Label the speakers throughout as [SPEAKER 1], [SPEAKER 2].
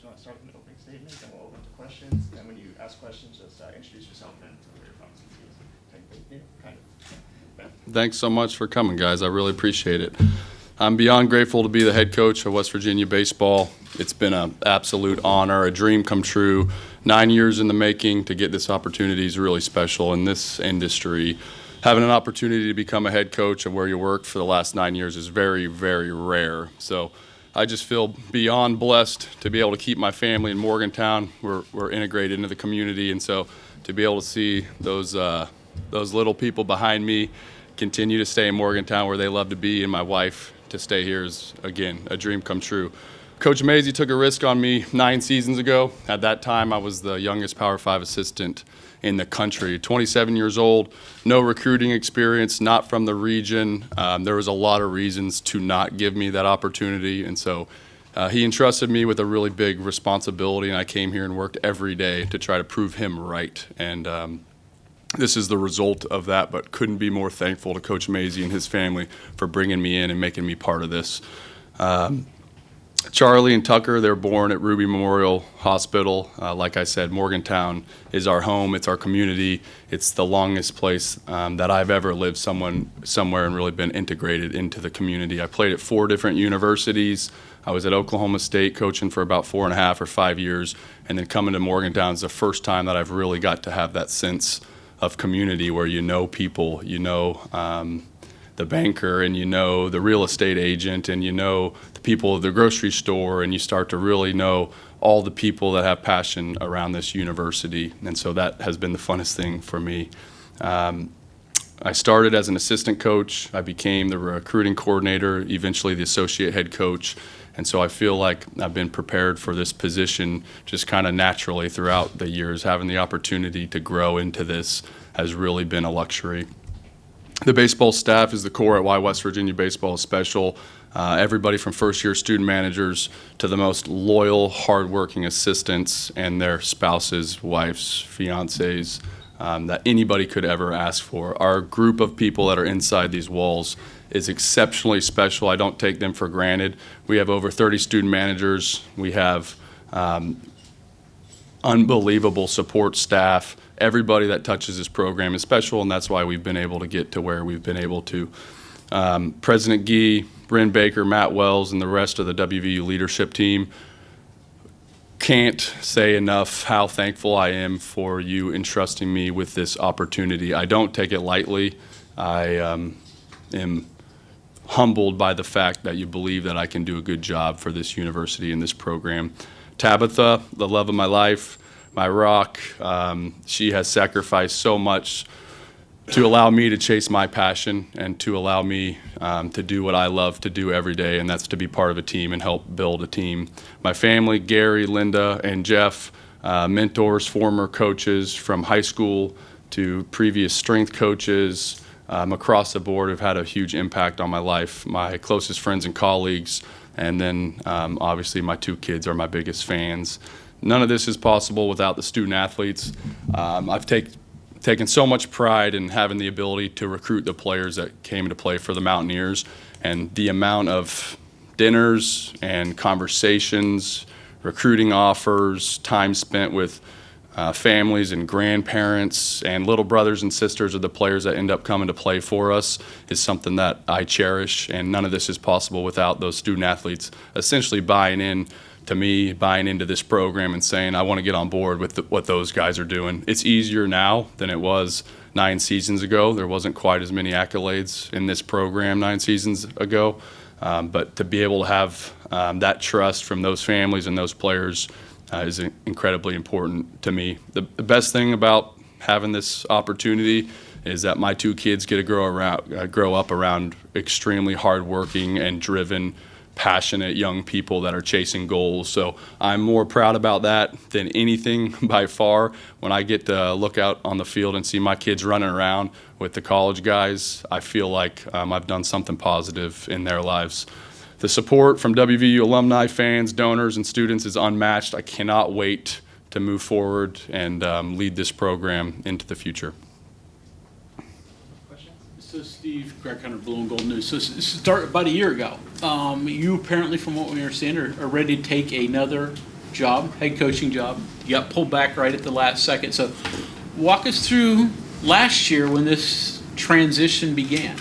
[SPEAKER 1] you want to start with an opening statement, then we'll open to questions. And when you ask questions, just introduce yourself and tell where you're from.
[SPEAKER 2] Thanks so much for coming, guys. I really appreciate it. I'm beyond grateful to be the head coach of West Virginia baseball. It's been an absolute honor, a dream come true. 9 years in the making. To get this opportunity is really special in this industry. Having an opportunity to become a head coach and where you worked for the last 9 years is very, very rare. So I just feel beyond blessed to be able to keep my family in Morgantown. We're integrated into the community, and so to be able to see those little people behind me continue to stay in Morgantown where they love to be, and my wife to stay here is, again, a dream come true. Coach Mazey took a risk on me 9 seasons ago. At that time, I was the youngest Power 5 assistant in the country, 27 years old, no recruiting experience, not from the region. There was a lot of reasons to not give me that opportunity, and so he entrusted me with a really big responsibility, and I came here and worked every day to try to prove him right. And this is the result of that, but couldn't be more thankful to Coach Mazey and his family for bringing me in and making me part of this. Charlie and Tucker, they're born at Ruby Memorial Hospital. Like I said, Morgantown is our home. It's our community. It's the longest place that I've ever lived somewhere and really been integrated into the community. I played at 4 different universities. I was at Oklahoma State coaching for about 4.5 or 5 years, and then coming to Morgantown is the first time that I've really got to have that sense of community where you know people, you know the banker, and you know the real estate agent, and you know the people at the grocery store, and you start to really know all the people that have passion around this university. And so that has been the funnest thing for me. I started as an assistant coach. I became the recruiting coordinator, eventually the associate head coach. And so I feel like I've been prepared for this position just kind of naturally throughout the years. Having the opportunity to grow into this has really been a luxury. The baseball staff is the core at why West Virginia baseball is special. Everybody from first-year student managers to the most loyal, hardworking assistants and their spouses, wives, fiancés, that anybody could ever ask for. Our group of people that are inside these walls is exceptionally special. I don't take them for granted. We have over 30 student managers. We have unbelievable support staff. Everybody that touches this program is special, and that's why we've been able to get to where we've been able to. President Gee, Bryn Baker, Matt Wells, and the rest of the WVU leadership team, can't say enough how thankful I am for you entrusting me with this opportunity. I don't take it lightly. I am humbled by the fact that you believe that I can do a good job for this university and this program. Tabitha, the love of my life, my rock, she has sacrificed so much to allow me to chase my passion and to allow me to do what I love to do every day, and that's to be part of a team and help build a team. My family, Gary, Linda, and Jeff, mentors, former coaches from high school to previous strength coaches across the board, have had a huge impact on my life. My closest friends and colleagues, and then obviously my 2 kids are my biggest fans. None of this is possible without the student athletes. I've taken so much pride in having the ability to recruit the players that came to play for the Mountaineers, and the amount of dinners and conversations, recruiting offers, time spent with families and grandparents and little brothers and sisters of the players that end up coming to play for us is something that I cherish, and none of this is possible without those student athletes essentially buying in to me, buying into this program and saying, I want to get on board with what those guys are doing. It's easier now than it was 9 seasons ago. There wasn't quite as many accolades in this program 9 seasons ago. But to be able to have that trust from those families and those players is incredibly important to me. The best thing about having this opportunity is that my 2 kids get to grow up around extremely hardworking and driven, passionate young people that are chasing goals. So I'm more proud about that than anything by far. When I get to look out on the field and see my kids running around with the college guys, I feel like I've done something positive in their lives. The support from WVU alumni, fans, donors, and students is unmatched. I cannot wait to move forward and lead this program into the future.
[SPEAKER 3] So Steve, Greg Hunter, Blue and Gold News. So start about a year ago. You apparently, from what we understand, are ready to take another job, head coaching job. You got pulled back right at the last second. So walk us through last year when this transition began.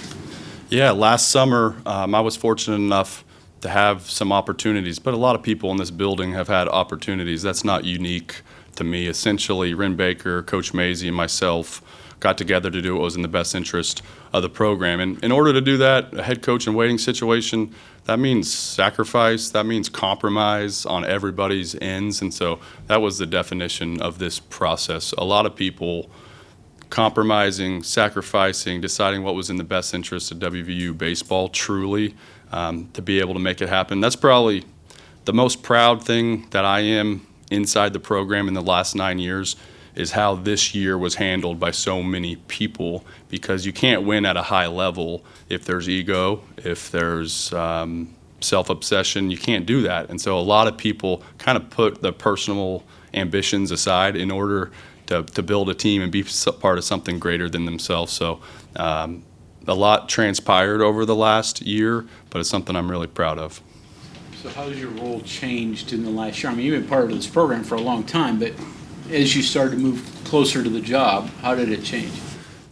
[SPEAKER 2] Yeah, last summer, I was fortunate enough to have some opportunities, but a lot of people in this building have had opportunities. That's not unique to me. Essentially, Ren Baker, Coach Maisie, and myself got together to do what was in the best interest of the program. And in order to do that, a head coach and waiting situation, that means sacrifice, that means compromise on everybody's ends. And so that was the definition of this process. A lot of people compromising, sacrificing, deciding what was in the best interest of WVU baseball, truly, to be able to make it happen. That's probably the most proud thing that I am inside the program in the last 9 years, is how this year was handled by so many people, because you can't win at a high level if there's ego, if there's self-obsession. You can't do that. And so a lot of people kind of put the personal ambitions aside in order to build a team and be part of something greater than themselves. So a lot transpired over the last year, but it's something I'm really proud of.
[SPEAKER 3] So how has your role changed in the last year? I mean, you've been part of this program for a long time, but as you started to move closer to the job, how did it change?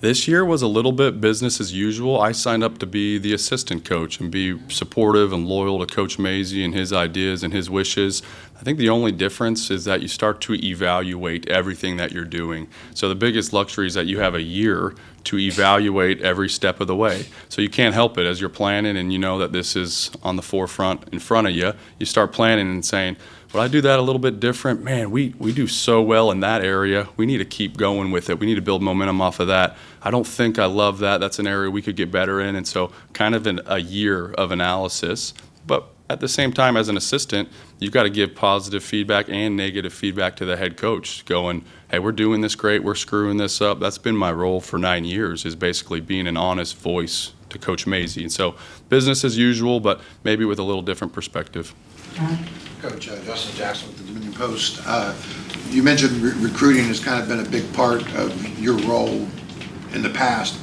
[SPEAKER 2] This year was a little bit business as usual. I signed up to be the assistant coach and be supportive and loyal to Coach Maisie and his ideas and his wishes. I think the only difference is that you start to evaluate everything that you're doing. So the biggest luxury is that you have a year to evaluate every step of the way. So you can't help it as you're planning and you know that this is on the forefront in front of you. You start planning and saying, would I do that a little bit different? Man, we do so well in that area. We need to keep going with it. We need to build momentum off of that. I don't think I love that. That's an area we could get better in. And so kind of a year of analysis. But at the same time, as an assistant, you've got to give positive feedback and negative feedback to the head coach, going, hey, we're doing this great, we're screwing this up. That's been my role for 9 years, is basically being an honest voice to Coach Maisie. And so business as usual, but maybe with a little different perspective.
[SPEAKER 4] Coach Justin Jackson with the Dominion Post. You mentioned recruiting has kind of been a big part of your role in the past.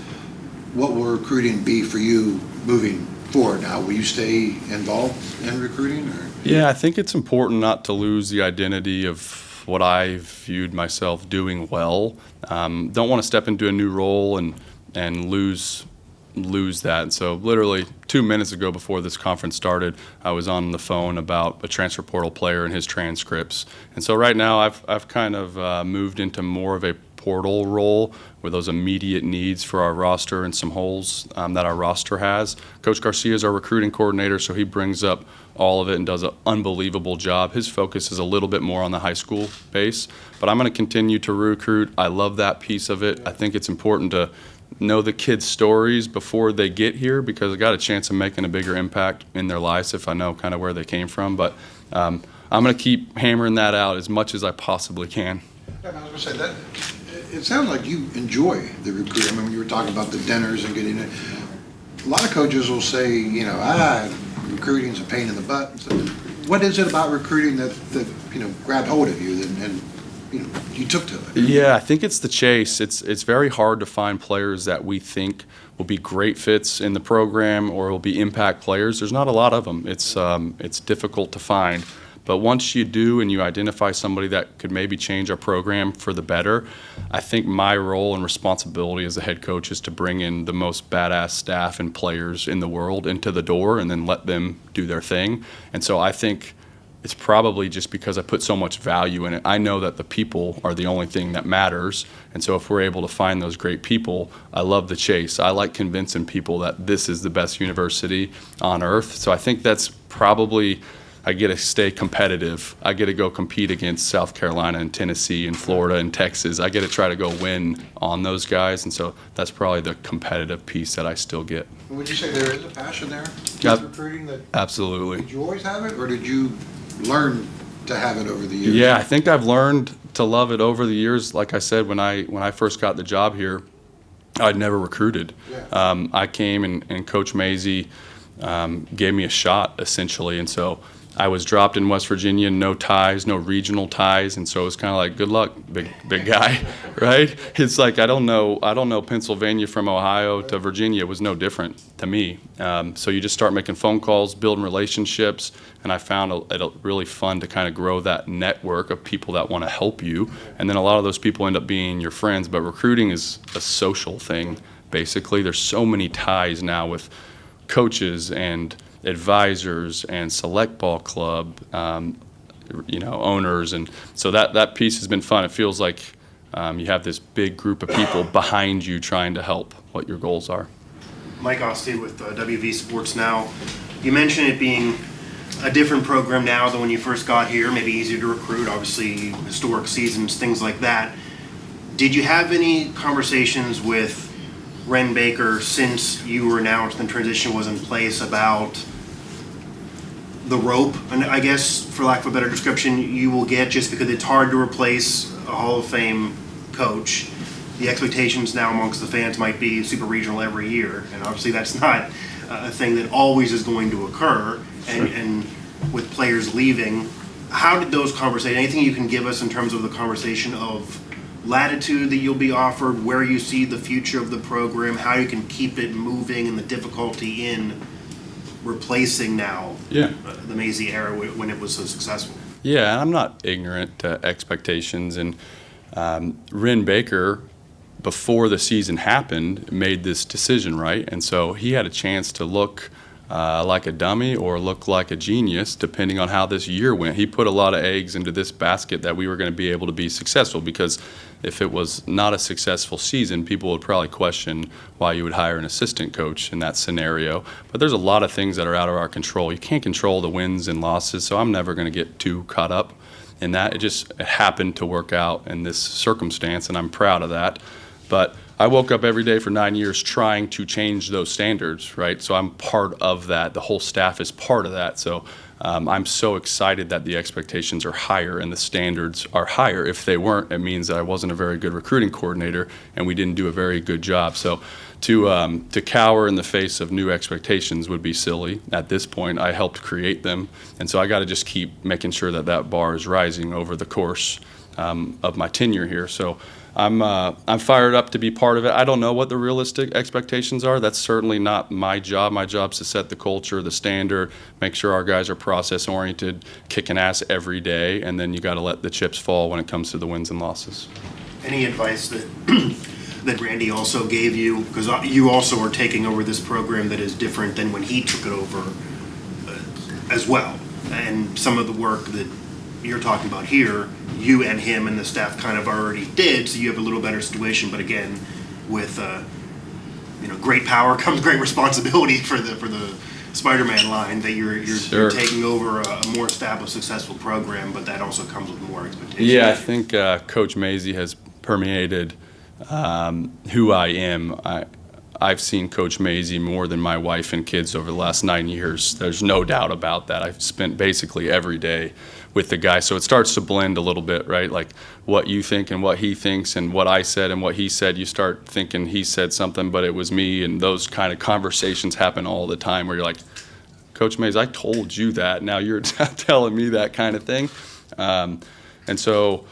[SPEAKER 4] What will recruiting be for you moving forward now? Will you stay involved in recruiting? Or?
[SPEAKER 2] Yeah, I think it's important not to lose the identity of what I viewed myself doing well. Don't want to step into a new role and lose that. And so literally 2 minutes ago before this conference started, I was on the phone about a transfer portal player and his transcripts. And so right now I've kind of moved into more of a portal role with those immediate needs for our roster and some holes that our roster has. Coach Garcia is our recruiting coordinator, so he brings up all of it and does an unbelievable job. His focus is a little bit more on the high school base, but I'm going to continue to recruit. I love that piece of it. I think it's important to know the kids' stories before they get here, because I got a chance of making a bigger impact in their lives if I know kind of where they came from. But I'm going to keep hammering that out as much as I possibly can.
[SPEAKER 4] Yeah, I was going to say that it sounds like you enjoy the recruiting. I mean, when you were talking about the dinners and getting it, a lot of coaches will say, recruiting's a pain in the butt. So what is it about recruiting that grabbed hold of you and you took to it?
[SPEAKER 2] Yeah, I think it's the chase. It's very hard to find players that we think will be great fits in the program or will be impact players. There's not a lot of them. It's difficult to find. But once you do and you identify somebody that could maybe change our program for the better, I think my role and responsibility as a head coach is to bring in the most badass staff and players in the world into the door and then let them do their thing. And so I think it's probably just because I put so much value in it. I know that the people are the only thing that matters. And so if we're able to find those great people, I love the chase. I like convincing people that this is the best university on earth. So I think that's probably, I get to stay competitive. I get to go compete against South Carolina and Tennessee and Florida and Texas. I get to try to go win on those guys. And so that's probably the competitive piece that I still get.
[SPEAKER 4] Would you say there is a passion there
[SPEAKER 2] Yep.
[SPEAKER 4] with recruiting? That
[SPEAKER 2] Absolutely.
[SPEAKER 4] Did you always have it, or did you learn to have it over the years?
[SPEAKER 2] Yeah, I think I've learned to love it over the years. Like I said, when I first got the job here, I'd never recruited.
[SPEAKER 4] Yeah.
[SPEAKER 2] I came and Coach Maisie gave me a shot, essentially. And so I was dropped in West Virginia, no ties, no regional ties, and so it was kind of like, good luck, big guy, right? It's like I don't know Pennsylvania from Ohio to Virginia. It was no different to me. So you just start making phone calls, building relationships, and I found it really fun to kind of grow that network of people that want to help you, and then a lot of those people end up being your friends. But recruiting is a social thing, basically. There's so many ties now with coaches and advisors and select ball club, owners, and so that piece has been fun. It feels like you have this big group of people behind you trying to help what your goals are.
[SPEAKER 5] Mike Austin with WV Sports Now. You mentioned it being a different program now than when you first got here, maybe easier to recruit, obviously historic seasons, things like that. Did you have any conversations with Ren Baker since you were announced and transition was in place about the rope, and I guess for lack of a better description, you will get, just because it's hard to replace a Hall of Fame coach? The expectations now amongst the fans might be super regional every year, and obviously that's not a thing that always is going to occur. And with players leaving, how did those conversations, anything you can give us in terms of the conversation of latitude that you'll be offered, where you see the future of the program, how you can keep it moving, and the difficulty in replacing now the Mazie era when it was so successful?
[SPEAKER 2] Yeah, and I'm not ignorant to expectations. And Ren Baker, before the season happened, made this decision, right? And so he had a chance to look like a dummy or look like a genius, depending on how this year went. He put a lot of eggs into this basket that we were going to be able to be successful, because if it was not a successful season, people would probably question why you would hire an assistant coach in that scenario. But there's a lot of things that are out of our control. You can't control the wins and losses, so I'm never going to get too caught up in that. It happened to work out in this circumstance, and I'm proud of that. But I woke up every day for 9 years trying to change those standards, right? So I'm part of that. The whole staff is part of that. So I'm so excited that the expectations are higher and the standards are higher. If they weren't, it means that I wasn't a very good recruiting coordinator and we didn't do a very good job. So to cower in the face of new expectations would be silly at this point. I helped create them, and so I got to just keep making sure that that bar is rising over the course of my tenure here. So I'm fired up to be part of it. I don't know what the realistic expectations are. That's certainly not my job. My job is to set the culture, the standard, make sure our guys are process-oriented, kicking ass every day, and then you got to let the chips fall when it comes to the wins and losses.
[SPEAKER 5] Any advice that that Randy also gave you, because you also are taking over this program that is different than when he took it over as well, and some of the work that you're talking about here, you and him and the staff kind of already did, so you have a little better situation. But again, with great power comes great responsibility for the Spider-Man line, that you're taking over a more established, successful program, but that also comes with more expectations.
[SPEAKER 2] Yeah, I think Coach Mazie has permeated who I am. I've seen Coach Mazie more than my wife and kids over the last 9 years. There's no doubt about that. I've spent basically every day with the guy. So it starts to blend a little bit, right? Like what you think and what he thinks and what I said and what he said. You start thinking he said something, but it was me. And those kind of conversations happen all the time where you're like, Coach Mazie, I told you that. Now you're telling me that kind of thing. And so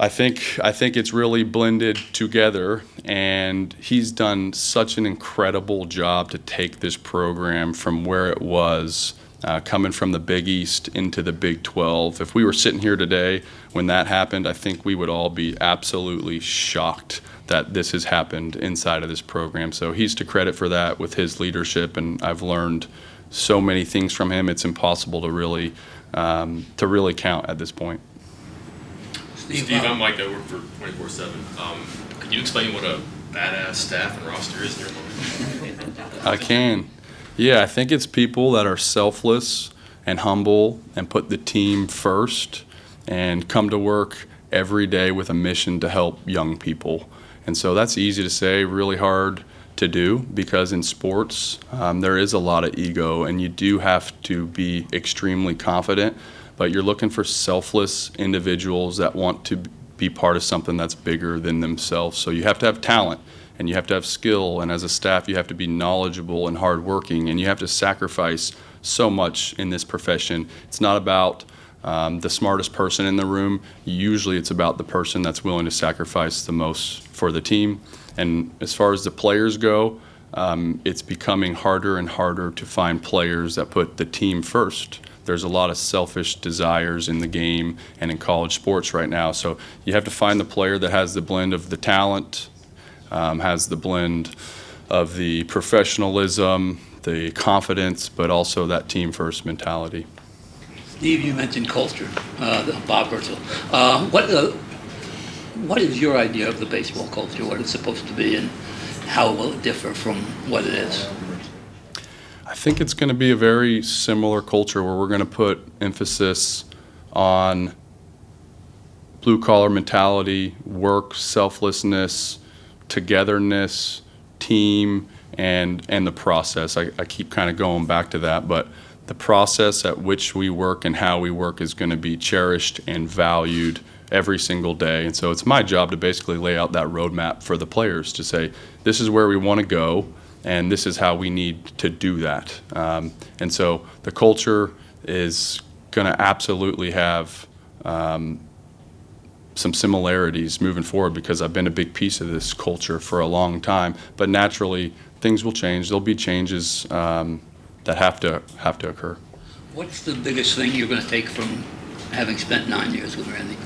[SPEAKER 2] I think it's really blended together, and he's done such an incredible job to take this program from where it was, coming from the Big East into the Big 12. If we were sitting here today when that happened, I think we would all be absolutely shocked that this has happened inside of this program. So he's to credit for that with his leadership, and I've learned so many things from him. It's impossible to really count at this point.
[SPEAKER 6] Steve, I'm Mike. I work for 24/7. Can you explain what a badass staff and roster is in your mind?
[SPEAKER 2] I can. Yeah, I think it's people that are selfless and humble and put the team first and come to work every day with a mission to help young people. And so that's easy to say, really hard to do, because in sports there is a lot of ego and you do have to be extremely confident. But you're looking for selfless individuals that want to be part of something that's bigger than themselves. So you have to have talent, and you have to have skill, and as a staff you have to be knowledgeable and hardworking, and you have to sacrifice so much in this profession. It's not about the smartest person in the room. Usually it's about the person that's willing to sacrifice the most for the team. And as far as the players go, it's becoming harder and harder to find players that put the team first. There's a lot of selfish desires in the game and in college sports right now. So you have to find the player that has the blend of the talent, has the blend of the professionalism, the confidence, but also that team first mentality.
[SPEAKER 7] Steve, you mentioned culture, Bob Bertel. What is your idea of the baseball culture, what it's supposed to be, and how will it differ from what it is?
[SPEAKER 2] I think it's going to be a very similar culture where we're going to put emphasis on blue-collar mentality, work, selflessness, togetherness, team, and the process. I keep kind of going back to that, but the process at which we work and how we work is going to be cherished and valued every single day. And so it's my job to basically lay out that roadmap for the players to say, this is where we want to go, and this is how we need to do that. And so the culture is going to absolutely have some similarities moving forward, because I've been a big piece of this culture for a long time. But naturally, things will change. There'll be changes that have to occur.
[SPEAKER 7] What's the biggest thing you're going to take from having spent 9 years with Randy?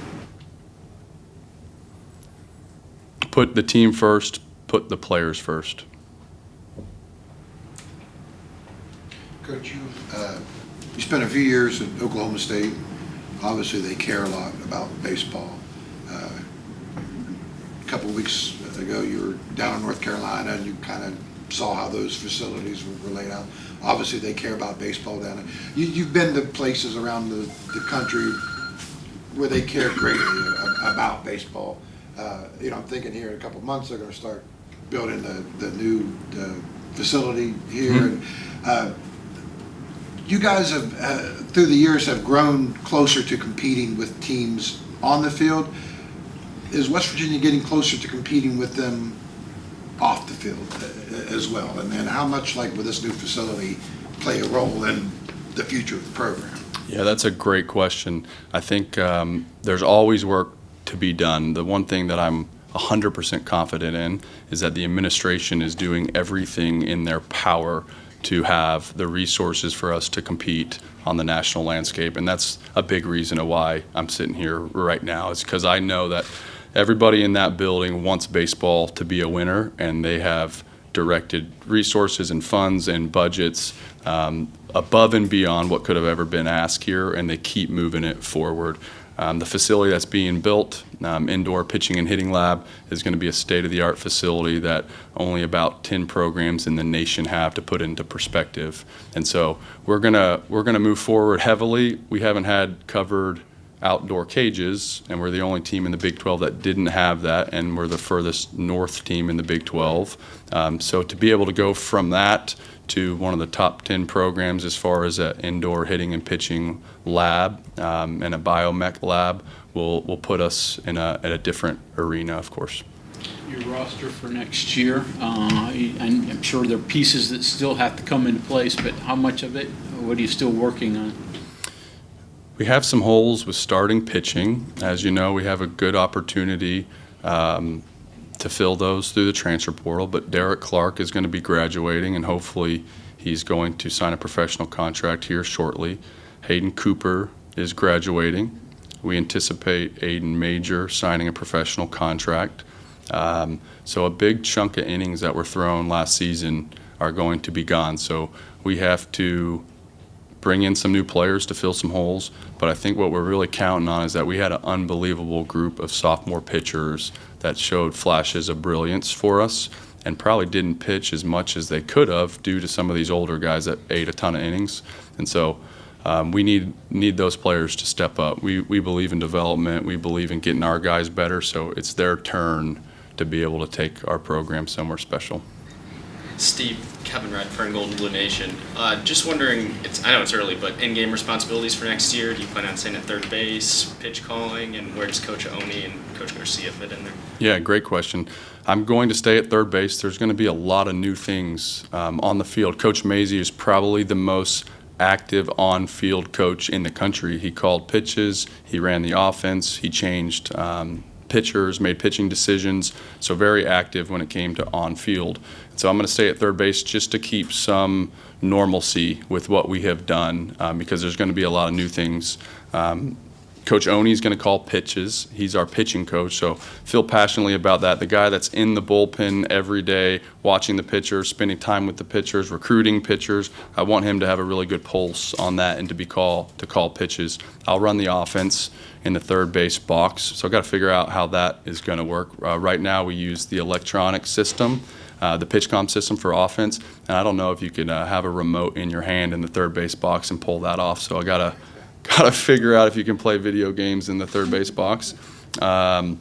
[SPEAKER 2] Put the team first, put the players first.
[SPEAKER 4] Coach, you spent a few years at Oklahoma State. Obviously, they care a lot about baseball. A couple of weeks ago, you were down in North Carolina, and you kind of saw how those facilities were laid out. Obviously, they care about baseball down there. You've been to places around the country where they care greatly about baseball. I'm thinking here in a couple of months they're going to start building the new facility here. Mm-hmm. And you guys have, through the years, have grown closer to competing with teams on the field. Is West Virginia getting closer to competing with them off the field as well? And how much, like with this new facility, play a role in the future of the program?
[SPEAKER 2] Yeah, that's a great question. I think there's always work to be done. The one thing that I'm 100% confident in is that the administration is doing everything in their power to have the resources for us to compete on the national landscape. And that's a big reason of why I'm sitting here right now, is because I know that everybody in that building wants baseball to be a winner, and they have directed resources and funds and budgets above and beyond what could have ever been asked here, and they keep moving it forward. The facility that's being built, indoor pitching and hitting lab, is going to be a state-of-the-art facility that only about 10 programs in the nation have, to put into perspective. And so we're gonna move forward heavily. We haven't had covered outdoor cages, and we're the only team in the Big 12 that didn't have that, and we're the furthest north team in the Big 12. So to be able to go from that to one of the top 10 programs as far as an indoor hitting and pitching lab and a biomech lab will put us in at a different arena, of course.
[SPEAKER 3] Your roster for next year, I'm sure there are pieces that still have to come into place, but how much of it, what are you still working on?
[SPEAKER 2] We have some holes with starting pitching. As you know, we have a good opportunity to fill those through the transfer portal, but Derek Clark is going to be graduating, and hopefully he's going to sign a professional contract here shortly. Hayden Cooper is graduating. We anticipate Aiden Major signing a professional contract. So a big chunk of innings that were thrown last season are going to be gone. So we have to bring in some new players to fill some holes, but I think what we're really counting on is that we had an unbelievable group of sophomore pitchers that showed flashes of brilliance for us and probably didn't pitch as much as they could have due to some of these older guys that ate a ton of innings. And so we need those players to step up. We believe in development. We believe in getting our guys better, so it's their turn to be able to take our program somewhere special.
[SPEAKER 8] Steve, Kevin Redfern, Golden Blue Nation. Just wondering, I know it's early, but in-game responsibilities for next year, do you plan on staying at third base, pitch calling, and where does Coach Oni and Coach Garcia fit in there?
[SPEAKER 2] Yeah, great question. I'm going to stay at third base. There's going to be a lot of new things on the field. Coach Mazey is probably the most active on-field coach in the country. He called pitches, he ran the offense, he changed pitchers, made pitching decisions, so very active when it came to on-field. So I'm going to stay at third base just to keep some normalcy with what we have done because there's going to be a lot of new things. Coach Oni is going to call pitches. He's our pitching coach, so feel passionately about that. The guy that's in the bullpen every day, watching the pitchers, spending time with the pitchers, recruiting pitchers. I want him to have a really good pulse on that and to call pitches. I'll run the offense in the third base box, so I've got to figure out how that is going to work. Right now, we use the electronic system, the PitchCom system for offense, and I don't know if you could have a remote in your hand in the third base box and pull that off. So I got to figure out if you can play video games in the third base box. And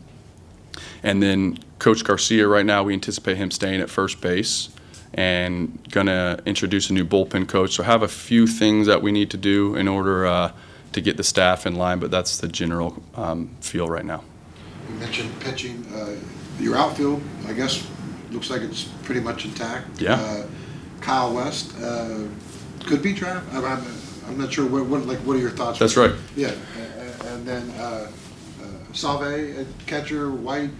[SPEAKER 2] then Coach Garcia, right now, we anticipate him staying at first base and going to introduce a new bullpen coach. So have a few things that we need to do in order to get the staff in line, but that's the general feel right now.
[SPEAKER 4] You mentioned pitching. Your outfield, I guess, looks like it's pretty much intact.
[SPEAKER 2] Yeah.
[SPEAKER 4] Kyle West could be drafted. I'm not sure. What are your thoughts?
[SPEAKER 2] That's right.
[SPEAKER 4] Yeah, and then Salve at catcher, White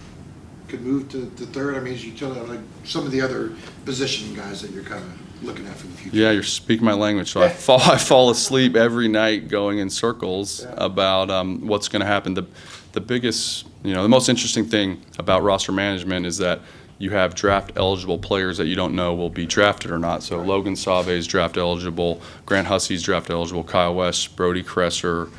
[SPEAKER 4] could move to third. I mean, as you tell like some of the other position guys that you're kind of looking at for the future.
[SPEAKER 2] Yeah, you're speaking my language. So I fall asleep every night going in circles about what's going to happen. The biggest, the most interesting thing about roster management is that you have draft eligible players that you don't know will be drafted or not. So Logan Save is draft eligible, Grant Hussey's draft eligible, Kyle West, Brody Kresser.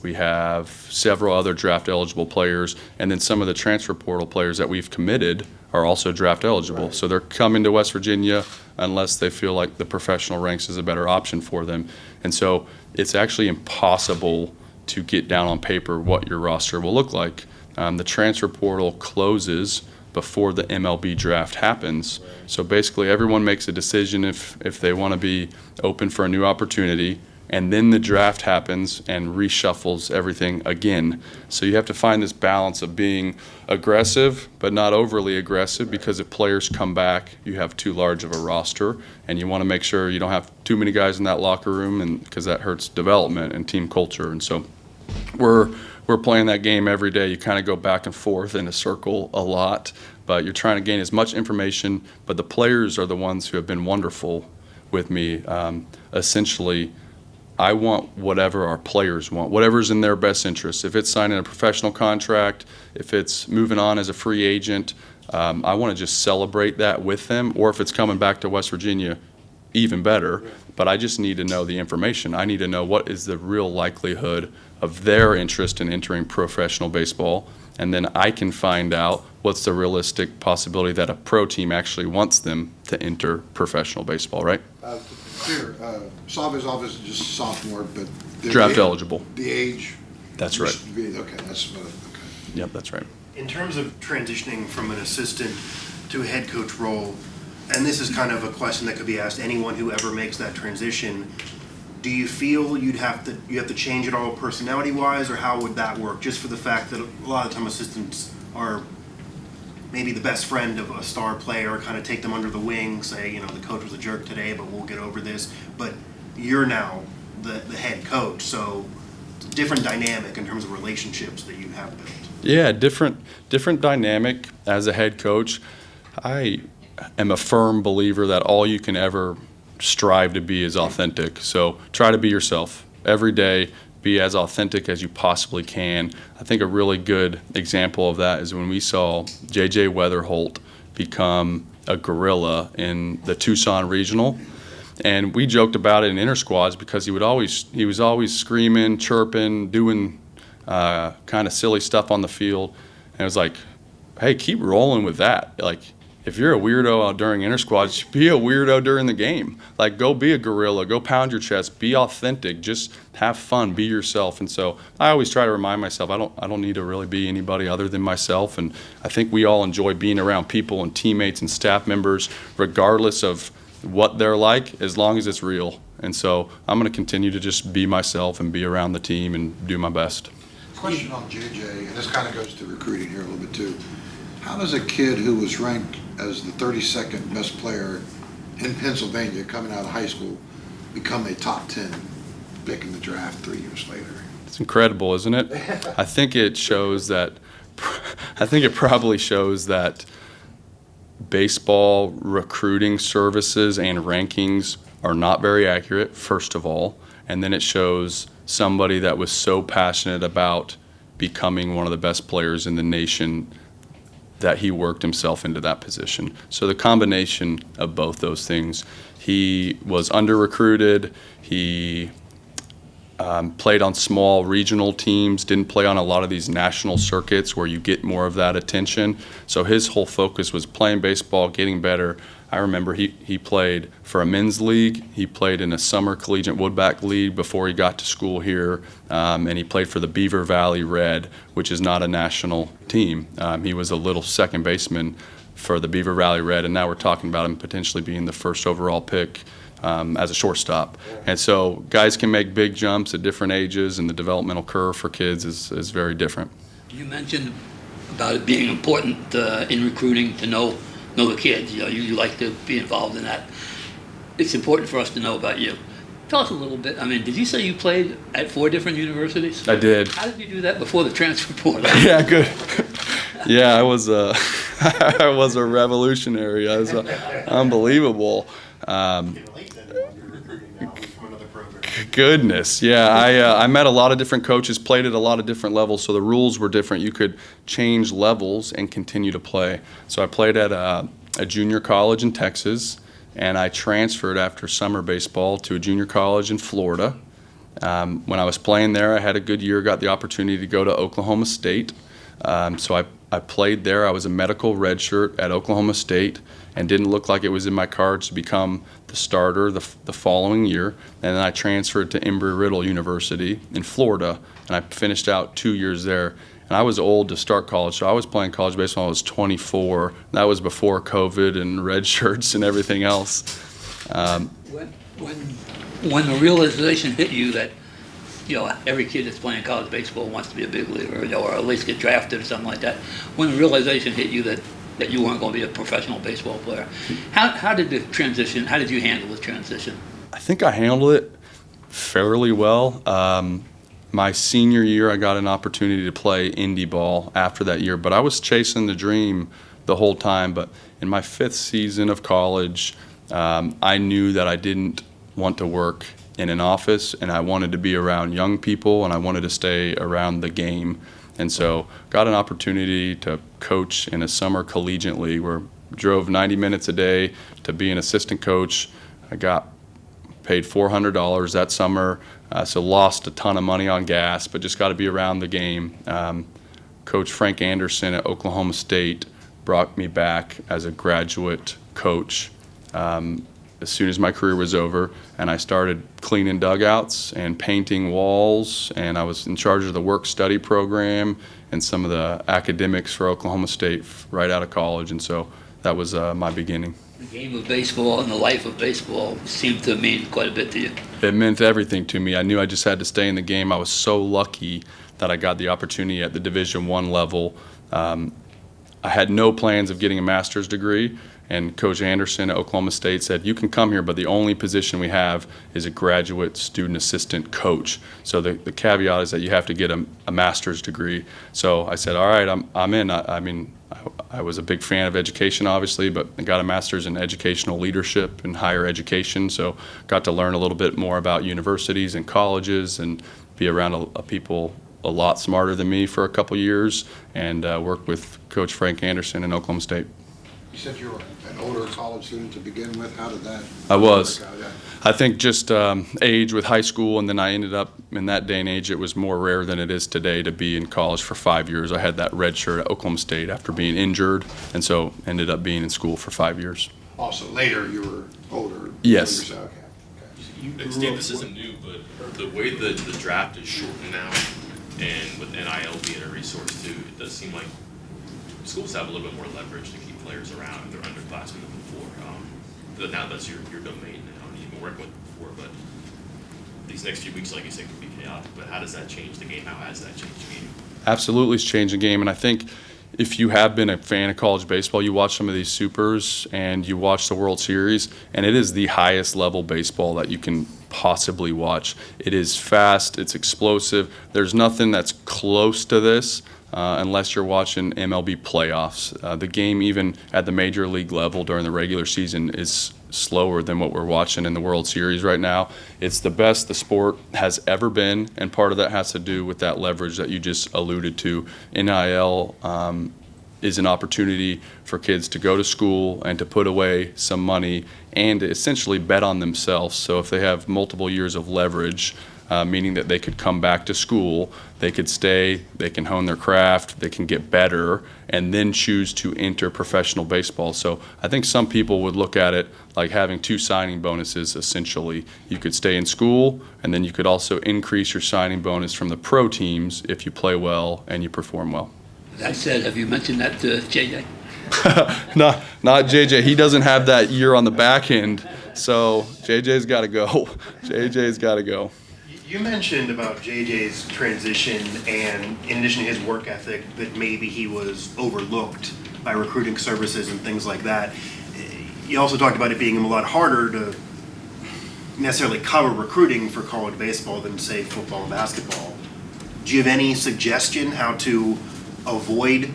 [SPEAKER 2] We have several other draft eligible players, and then some of the transfer portal players that we've committed are also draft eligible. Right. So they're coming to West Virginia unless they feel like the professional ranks is a better option for them. And so it's actually impossible to get down on paper what your roster will look like. The transfer portal closes before the MLB draft happens. So basically everyone makes a decision if they want to be open for a new opportunity, and then the draft happens and reshuffles everything again. So you have to find this balance of being aggressive but not overly aggressive, because if players come back, you have too large of a roster, and you want to make sure you don't have too many guys in that locker room, and because that hurts development and team culture. And so we're playing that game every day. You kind of go back and forth in a circle a lot, but you're trying to gain as much information. But the players are the ones who have been wonderful with me. Essentially, I want whatever our players want, whatever's in their best interest. If it's signing a professional contract, if it's moving on as a free agent, I want to just celebrate that with them. Or if it's coming back to West Virginia, even better. But I just need to know the information. I need to know what is the real likelihood of their interest in entering professional baseball, and then I can find out what's the realistic possibility that a pro team actually wants them to enter professional baseball, right?
[SPEAKER 4] Clear. Salve's obviously just a sophomore, but
[SPEAKER 2] Draft eligible.
[SPEAKER 4] The age.
[SPEAKER 2] That's right.
[SPEAKER 4] Okay, that's okay.
[SPEAKER 2] Yep, that's right.
[SPEAKER 5] In terms of transitioning from an assistant to a head coach role, and this is kind of a question that could be asked anyone who ever makes that transition, do you feel you have to change it all personality-wise, or how would that work? Just for the fact that a lot of time assistants are maybe the best friend of a star player, kind of take them under the wing, say, the coach was a jerk today, but we'll get over this. But you're now the head coach, so it's a different dynamic in terms of relationships that you have built.
[SPEAKER 2] Yeah, different dynamic as a head coach. I am a firm believer that all you can ever strive to be is authentic. So try to be yourself every day. Be as authentic as you possibly can. I think a really good example of that is when we saw J.J. Weatherholt become a gorilla in the Tucson Regional. And we joked about it in inter-squads because he was always screaming, chirping, doing kind of silly stuff on the field. And it was like, hey, keep rolling with that. Like, if you're a weirdo out during inter-squad, be a weirdo during the game. Like, go be a gorilla, go pound your chest, be authentic, just have fun, be yourself. And so I always try to remind myself, I don't need to really be anybody other than myself. And I think we all enjoy being around people and teammates and staff members, regardless of what they're like, as long as it's real. And so I'm going to continue to just be myself and be around the team and do my best.
[SPEAKER 4] Question on JJ, and this kind of goes to recruiting here a little bit too. How does a kid who was ranked as the 32nd best player in Pennsylvania coming out of high school become a top 10 pick in the draft 3 years later?
[SPEAKER 2] It's incredible, isn't it? I think it shows that, I think it probably shows that baseball recruiting services and rankings are not very accurate, first of all. And then it shows somebody that was so passionate about becoming one of the best players in the nation that he worked himself into that position. So the combination of both those things, he was under-recruited, he played on small regional teams, didn't play on a lot of these national circuits where you get more of that attention. So his whole focus was playing baseball, getting better. I remember he played for a men's league. He played in a summer collegiate woodback league before he got to school here, and he played for the Beaver Valley Red, which is not a national team. He was a little second baseman for the Beaver Valley Red, and now we're talking about him potentially being the first overall pick as a shortstop. And so guys can make big jumps at different ages, and the developmental curve for kids is very different.
[SPEAKER 7] You mentioned about it being important in recruiting to know the kids. You know, you like to be involved in that. It's important for us to know about you. Tell us a little bit. I mean, did you say you played at 4 different universities?
[SPEAKER 2] I did.
[SPEAKER 7] How did you do that before the transfer portal?
[SPEAKER 2] Yeah, good. Yeah, I was I was a revolutionary. I was unbelievable. Goodness, yeah. I met a lot of different coaches, played at a lot of different levels, so the rules were different. You could change levels and continue to play. So I played at a junior college in Texas, and I transferred after summer baseball to a junior college in Florida. When I was playing there, I had a good year, got the opportunity to go to Oklahoma State. So I played there. I was a medical redshirt at Oklahoma State and didn't look like it was in my cards to become the starter the following year. And then I transferred to Embry-Riddle University in Florida, and I finished out 2 years there. And I was old to start college, so I was playing college baseball when I was 24. That was before COVID and red shirts and everything else.
[SPEAKER 7] When the realization hit you that, you know, every kid that's playing college baseball wants to be a big leaguer, you know, or at least get drafted or something like that, when the realization hit you that you weren't going to be a professional baseball player, how did the transition, how did you handle the transition?
[SPEAKER 2] I think I handled it fairly well. My senior year, I got an opportunity to play indie ball after that year, but I was chasing the dream the whole time. But in my 5th season of college, I knew that I didn't want to work in an office, and I wanted to be around young people, and I wanted to stay around the game. And so got an opportunity to coach in a summer collegiate league where I drove 90 minutes a day to be an assistant coach. I got paid $400 that summer, so lost a ton of money on gas, but just got to be around the game. Coach Frank Anderson at Oklahoma State brought me back as a graduate coach as soon as my career was over, and I started cleaning dugouts and painting walls, and I was in charge of the work-study program and some of the academics for Oklahoma State right out of college, and so that was my beginning.
[SPEAKER 7] The game of baseball and the life of baseball seemed to mean quite a bit to you.
[SPEAKER 2] It meant everything to me. I knew I just had to stay in the game. I was so lucky that I got the opportunity at the Division I level. I had no plans of getting a master's degree, and Coach Anderson at Oklahoma State said, you can come here, but the only position we have is a graduate student assistant coach. So the caveat is that you have to get a master's degree. So I said, all right, I'm in. I was a big fan of education, obviously, but I got a master's in educational leadership and higher education, so got to learn a little bit more about universities and colleges and be around people a lot smarter than me for a couple years, and worked with Coach Frank Anderson in Oklahoma State.
[SPEAKER 4] You said you were an older college student to begin with. How did that?
[SPEAKER 2] I was.
[SPEAKER 4] work out? Yeah.
[SPEAKER 2] I think just age with high school, and then I ended up, in that day and age, it was more rare than it is today to be in college for 5 years. I had that red shirt at Oklahoma State after being injured, and so ended up being in school for 5 years.
[SPEAKER 4] Also, later you were older.
[SPEAKER 2] Yes.
[SPEAKER 4] Older, so, okay.
[SPEAKER 3] You grew
[SPEAKER 6] Steve,
[SPEAKER 3] up
[SPEAKER 6] this isn't new, but the way the draft is shortened now, and with NIL being a resource too, it does seem like schools have a little bit more leverage to keep players around if they're underclassmen than before. Now that's your domain now, and you've been working with it before, but these next few weeks, like you said, could be chaotic. But how does that change the game? How has that changed the game?
[SPEAKER 2] Absolutely, it's changed the game, and I think if you have been a fan of college baseball, you watch some of these supers and you watch the World Series, and it is the highest level baseball that you can possibly watch. It is fast, it's explosive. There's nothing that's close to this unless you're watching MLB playoffs. The game, even at the major league level during the regular season, is slower than what we're watching in the World Series right now. It's the best the sport has ever been, and part of that has to do with that leverage that you just alluded to. NIL is an opportunity for kids to go to school and to put away some money and to essentially bet on themselves. So if they have multiple years of leverage, meaning that they could come back to school, they could stay, they can hone their craft, they can get better, and then choose to enter professional baseball. So I think some people would look at it like having 2 signing bonuses, essentially. You could stay in school, and then you could also increase your signing bonus from the pro teams if you play well and you perform well.
[SPEAKER 7] That said, have you mentioned that to JJ?
[SPEAKER 2] Not JJ. He doesn't have that year on the back end, so JJ's got to go. JJ's got to go.
[SPEAKER 5] You mentioned about JJ's transition and in addition to his work ethic, that maybe he was overlooked by recruiting services and things like that. You also talked about it being a lot harder to necessarily cover recruiting for college baseball than, say, football and basketball. Do you have any suggestion how to avoid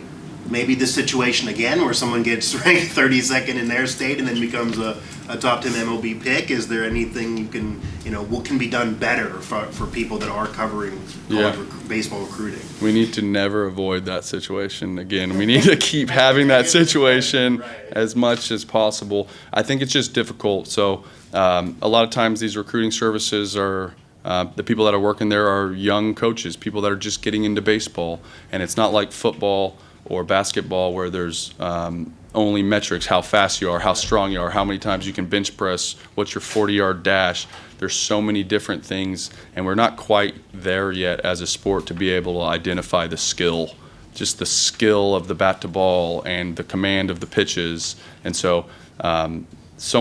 [SPEAKER 5] maybe this situation again where someone gets ranked 32nd in their state and then becomes a top 10 MLB pick? Is there anything you can, what can be done better for people that are covering college baseball recruiting?
[SPEAKER 2] We need to never avoid that situation again. We need to keep having that situation as much as possible. I think it's just difficult. So a lot of times these recruiting services are the people that are working there are young coaches, people that are just getting into baseball. And it's not like football or basketball where there's only metrics, how fast you are, how strong you are, how many times you can bench press, what's your 40-yard dash. There's so many different things, and we're not quite there yet as a sport to be able to identify the skill, just the skill of the bat to ball and the command of the pitches. And so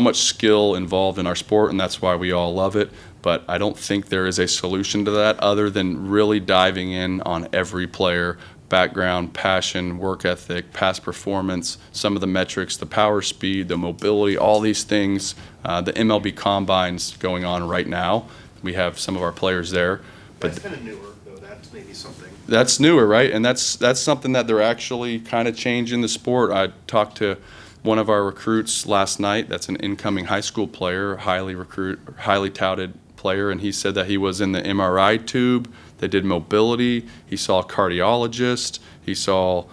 [SPEAKER 2] much skill involved in our sport, and that's why we all love it. But I don't think there is a solution to that other than really diving in on every player, background, passion, work ethic, past performance, some of the metrics, the power, speed, the mobility, all these things. The MLB Combine's going on right now. We have some of our players there. But
[SPEAKER 5] That's kind of newer, though. That's maybe something.
[SPEAKER 2] That's newer, right? And that's something that they're actually kind of changing the sport. I talked to one of our recruits last night. That's an incoming high school player, highly touted player, and he said that he was in the MRI tube. They did mobility. He saw a cardiologist. He saw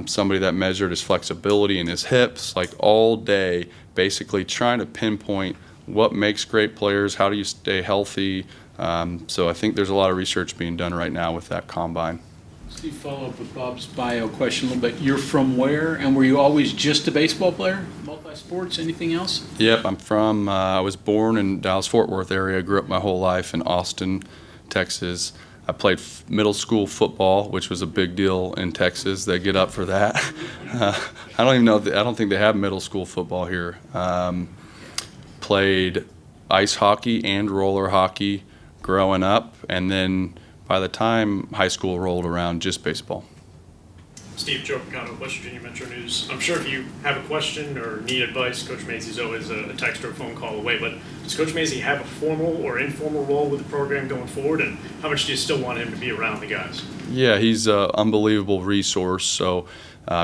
[SPEAKER 2] somebody that measured his flexibility in his hips, like all day, basically trying to pinpoint what makes great players, how do you stay healthy. So I think there's a lot of research being done right now with that combine.
[SPEAKER 3] Steve, follow up with Bob's bio question a little bit. You're from where, and were you always just a baseball player? Multi-sports, anything else?
[SPEAKER 2] Yep, I'm from, I was born in Dallas-Fort Worth area. Grew up my whole life in Austin, Texas. I played middle school football, which was a big deal in Texas. They get up for that. I don't think they have middle school football here. Played ice hockey and roller hockey growing up, and then by the time high school rolled around, just baseball.
[SPEAKER 9] Steve, Joe Picano, West Virginia Metro News. I'm sure if you have a question or need advice, Coach Mazey's always a text or a phone call away, but does Coach Mazey have a formal or informal role with the program going forward, and how much do you still want him to be around the guys?
[SPEAKER 2] Yeah, he's an unbelievable resource. So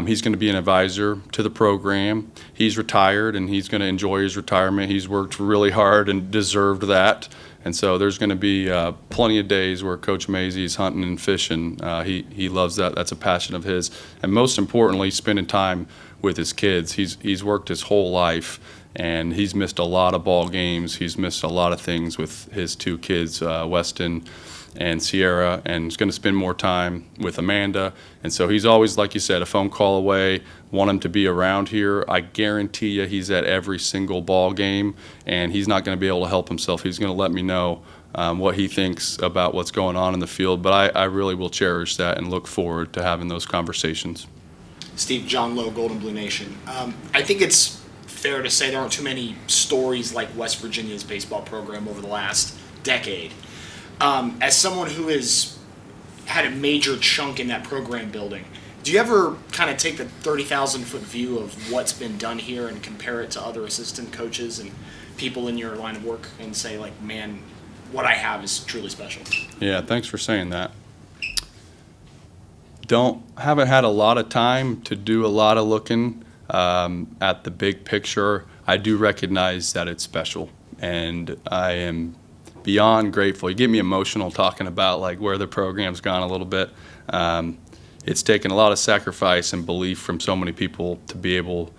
[SPEAKER 2] He's going to be an advisor to the program. He's retired, and he's going to enjoy his retirement. He's worked really hard and deserved that. And so there's going to be plenty of days where Coach Mazey's hunting and fishing. He loves that. That's a passion of his. And most importantly, spending time with his kids. He's worked his whole life, and he's missed a lot of ball games. He's missed a lot of things with his two kids, Weston and Sierra, and he's going to spend more time with Amanda. And so he's always, like you said, a phone call away. Want him to be around here. I guarantee you he's at every single ball game, and he's not going to be able to help himself. He's going to let me know what he thinks about what's going on in the field, but I really will cherish that and look forward to having those conversations.
[SPEAKER 10] Steve, John Lowe, Gold and Blue Nation. I think it's fair to say there aren't too many stories like West Virginia's baseball program over the last decade. As someone who has had a major chunk in that program building, do you ever kind of take the 30,000-foot view of what's been done here and compare it to other assistant coaches and people in your line of work and say, like, man, what I have is truly special?
[SPEAKER 2] Yeah, thanks for saying that. Haven't had a lot of time to do a lot of looking at the big picture. I do recognize that it's special, and I am beyond grateful. You get me emotional talking about like where the program's gone a little bit. It's taken a lot of sacrifice and belief from so many people to be able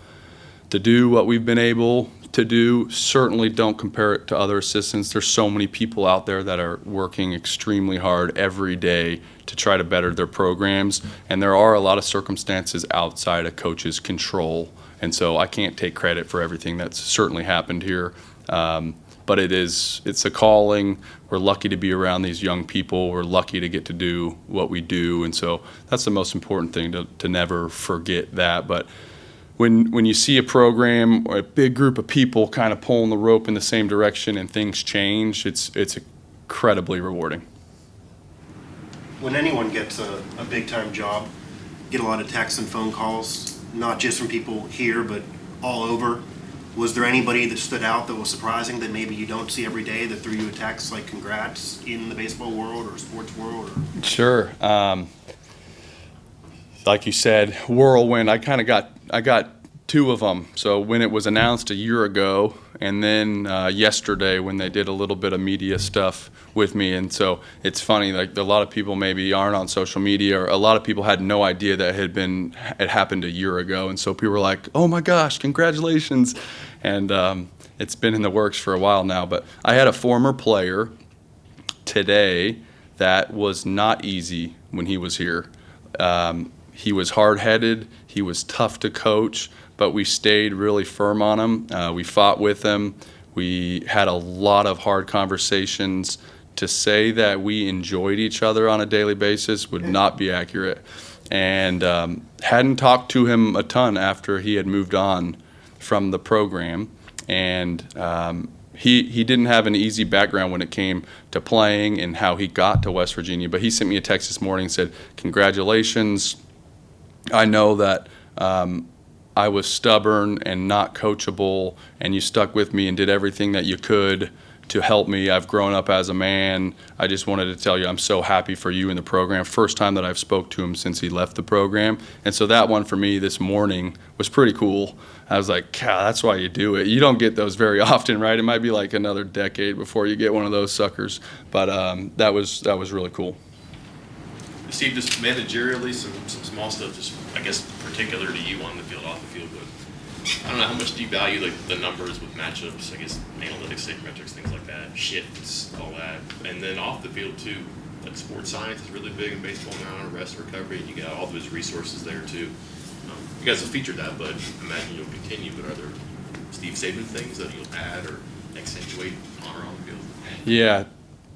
[SPEAKER 2] to do what we've been able to do. Certainly don't compare it to other assistants. There's so many people out there that are working extremely hard every day to try to better their programs, and there are a lot of circumstances outside a coach's control, and so I can't take credit for everything that's certainly happened here. But it's a calling. We're lucky to be around these young people. We're lucky to get to do what we do, and so that's the most important thing, to never forget that. But when you see a program or a big group of people kind of pulling the rope in the same direction and things change, it's incredibly rewarding.
[SPEAKER 5] When anyone gets a big-time job, get a lot of texts and phone calls, not just from people here, but all over. Was there anybody that stood out that was surprising that maybe you don't see every day that threw you a text like congrats in the baseball world or sports world? Or?
[SPEAKER 2] Sure. Like you said, whirlwind. I got two of them. So when it was announced a year ago, and then yesterday when they did a little bit of media stuff with me. And so it's funny, like a lot of people maybe aren't on social media, or a lot of people had no idea that it happened a year ago. And so people were like, oh my gosh, congratulations. And it's been in the works for a while now. But I had a former player today that was not easy when he was here. He was hard-headed, he was tough to coach, but we stayed really firm on him. We fought with him. We had a lot of hard conversations. To say that we enjoyed each other on a daily basis would not be accurate. And hadn't talked to him a ton after he had moved on from the program. And he didn't have an easy background when it came to playing and how he got to West Virginia. But he sent me a text this morning and said, congratulations. I know that I was stubborn and not coachable, and you stuck with me and did everything that you could to help me. I've grown up as a man. I just wanted to tell you I'm so happy for you in the program. First time that I've spoke to him since he left the program. And so that one for me this morning was pretty cool. I was like, God, that's why you do it. You don't get those very often, right? It might be like another decade before you get one of those suckers. But that was really cool.
[SPEAKER 6] Steve, just managerially, some small stuff, just I guess particular to you on the field, off the field, but I don't know, how much do you value like the numbers with matchups, I guess analytics, sabermetrics, things like that, shifts, all that, and then off the field too, like sports science is really big in baseball now, rest, recovery, and you got all those resources there too. You guys have featured that, but I imagine you'll continue. But are there Steve Sabins things that you'll add or accentuate on or off the field?
[SPEAKER 2] Yeah.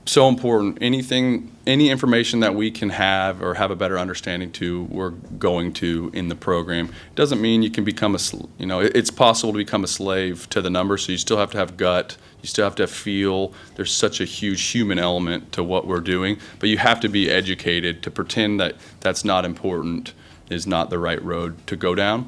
[SPEAKER 2] So important. Any information that we can have or have a better understanding to, we're going to in the program. It doesn't mean you can become it's possible to become a slave to the numbers, so you still have to have gut, you still have to feel. There's such a huge human element to what we're doing, but you have to be educated. To pretend that that's not important is not the right road to go down.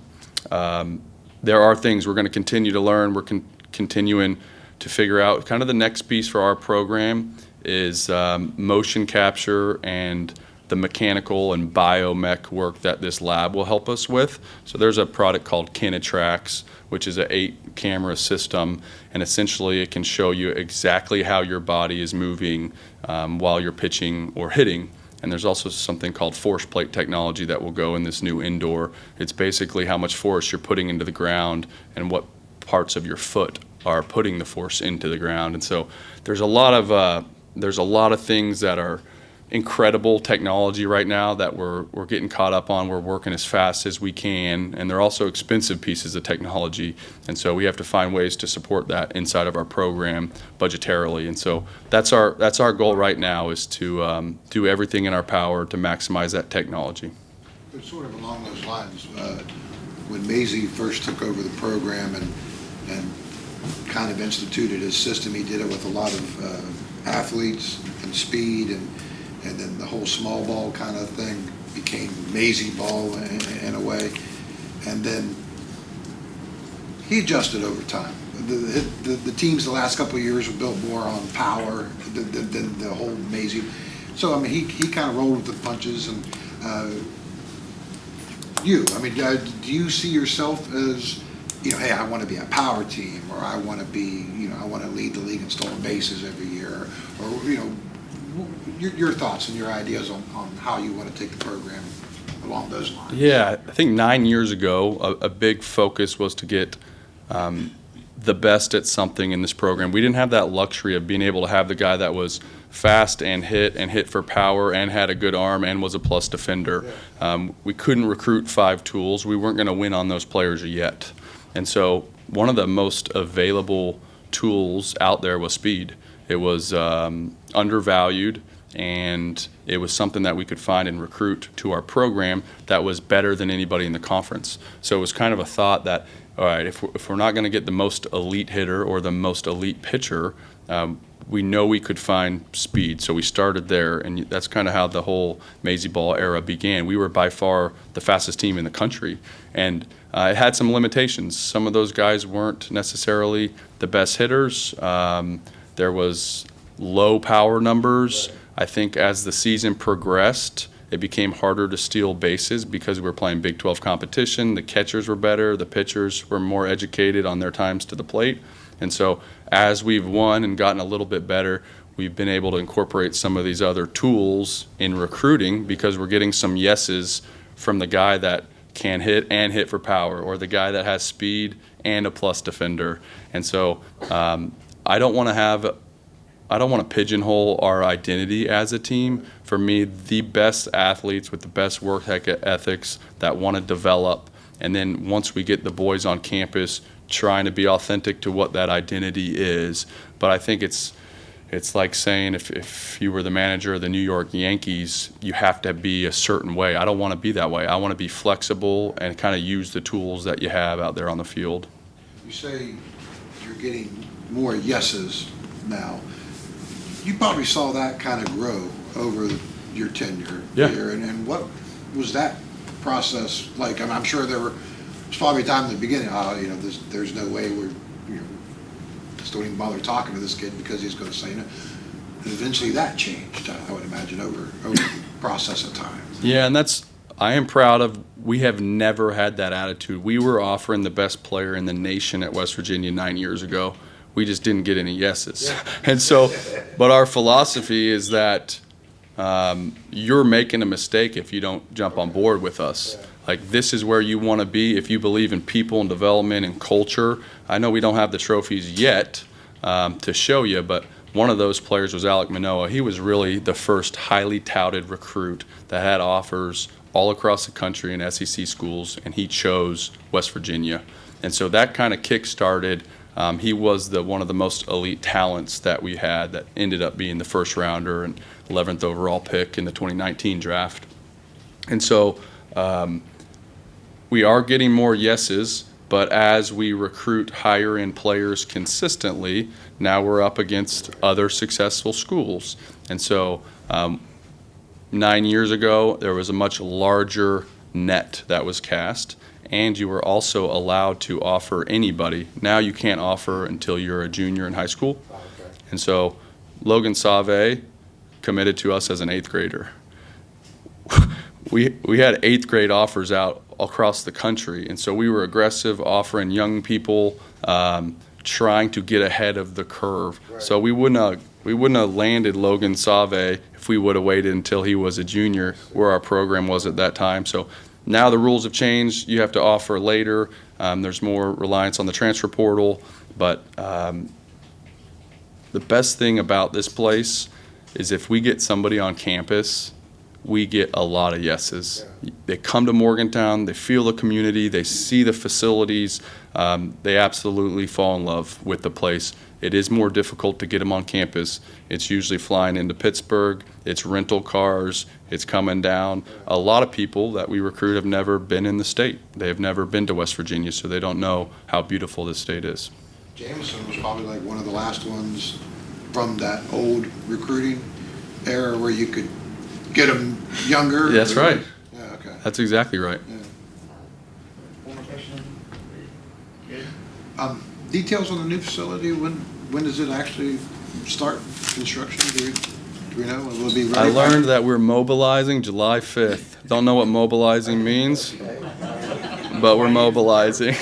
[SPEAKER 2] There are things we're going to continue to learn. We're continuing to figure out kind of the next piece for our program is motion capture and the mechanical and biomech work that this lab will help us with. So there's a product called Kinetrax, which is an 8-camera system, and essentially it can show you exactly how your body is moving while you're pitching or hitting. And there's also something called force plate technology that will go in this new indoor. It's basically how much force you're putting into the ground and what parts of your foot are putting the force into the ground. And so there's a lot of things that are incredible technology right now that we're getting caught up on. We're working as fast as we can, and they're also expensive pieces of technology. And so we have to find ways to support that inside of our program budgetarily. And so that's our goal right now, is to do everything in our power to maximize that technology.
[SPEAKER 4] But sort of along those lines, when Maisie first took over the program and kind of instituted his system, he did it with a lot of athletes and speed, and then the whole small ball kind of thing became Maisie ball in a way. And then he adjusted over time. The teams the last couple of years were built more on power than the whole Maisie. So, I mean, he kind of rolled with the punches. And do you see yourself as, hey, I want to be a power team, or I want to be, I want to lead the league in stolen bases every year, or your thoughts and your ideas on how you want to take the program along those lines?
[SPEAKER 2] Yeah, I think 9 years ago, a big focus was to get the best at something in this program. We didn't have that luxury of being able to have the guy that was fast and hit for power and had a good arm and was a plus defender. We couldn't recruit 5 tools. We weren't going to win on those players yet. And so one of the most available tools out there was speed. It was undervalued, and it was something that we could find and recruit to our program that was better than anybody in the conference. So it was kind of a thought that, all right, if we're not going to get the most elite hitter or the most elite pitcher, we know we could find speed. So we started there, and that's kind of how the whole Maisie Ball era began. We were by far the fastest team in the country, and it had some limitations. Some of those guys weren't necessarily the best hitters. There was low power numbers. I think as the season progressed, it became harder to steal bases because we were playing Big 12 competition. The catchers were better. The pitchers were more educated on their times to the plate. And so as we've won and gotten a little bit better, we've been able to incorporate some of these other tools in recruiting because we're getting some yeses from the guy that can hit and hit for power, or the guy that has speed and a plus defender. And so I don't want to pigeonhole our identity as a team. For me, the best athletes with the best work ethics that want to develop, and then once we get the boys on campus, trying to be authentic to what that identity is. But I think it's like saying if you were the manager of the New York Yankees, you have to be a certain way. I don't want to be that way. I want to be flexible and kind of use the tools that you have out there on the field.
[SPEAKER 4] You say you're getting more yeses now. You probably saw that kind of grow over your tenure here. And what was that process like? I mean, I'm sure there was probably a time in the beginning, there's no way we're, just don't even bother talking to this kid because he's going to say no. And eventually that changed, I would imagine, over the process of time.
[SPEAKER 2] Yeah, and I am proud of, we have never had that attitude. We were offering the best player in the nation at West Virginia 9 years ago. We just didn't get any yeses. Yeah. And so, but our philosophy is that you're making a mistake if you don't jump on board with us. Yeah. Like, this is where you want to be if you believe in people and development and culture. I know we don't have the trophies yet to show you, but one of those players was Alek Manoah. He was really the first highly touted recruit that had offers all across the country in SEC schools, and he chose West Virginia. And so that kind of kick-started. He was one of the most elite talents that we had that ended up being the first rounder and 11th overall pick in the 2019 draft. And so we are getting more yeses, but as we recruit higher end players consistently, now we're up against other successful schools. And so 9 years ago, there was a much larger net that was cast, and you were also allowed to offer anybody. Now you can't offer until you're a junior in high school. And so Logan Save committed to us as an 8th grader. we had 8th grade offers out across the country, and so we were aggressive, offering young people, trying to get ahead of the curve. So we wouldn't have landed Logan Save if we would have waited until he was a junior, where our program was at that time. So now the rules have changed. You have to offer later. There's more reliance on the transfer portal, but the best thing about this place is if we get somebody on campus, we get a lot of yeses. They come to Morgantown, they feel the community, they see the facilities, they absolutely fall in love with the place. It is more difficult to get them on campus. It's usually flying into Pittsburgh, it's rental cars, it's coming down. A lot of people that we recruit have never been in the state. They have never been to West Virginia, so they don't know how beautiful this state is.
[SPEAKER 4] Jameson was probably like one of the last ones from that old recruiting era where you could get them younger.
[SPEAKER 2] That's right.
[SPEAKER 4] Yeah, okay.
[SPEAKER 2] That's exactly right.
[SPEAKER 4] Yeah.
[SPEAKER 1] One more question? Good?
[SPEAKER 4] Details on the new facility, when does it actually start construction? Do we know? Will it be ready?
[SPEAKER 2] I learned that we're mobilizing July 5th. Don't know what mobilizing means, but we're mobilizing.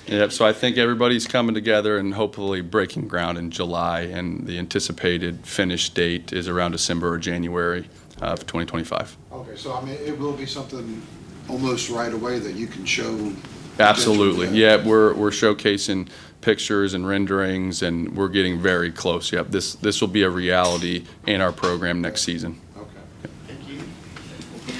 [SPEAKER 2] Yep, so I think everybody's coming together and hopefully breaking ground in July, and the anticipated finish date is around December or January of 2025.
[SPEAKER 4] Okay, so I mean, it will be something almost right away that you can show.
[SPEAKER 2] Absolutely, yeah, we're showcasing pictures and renderings, and we're getting very close. Yep, this will be a reality in our program next season.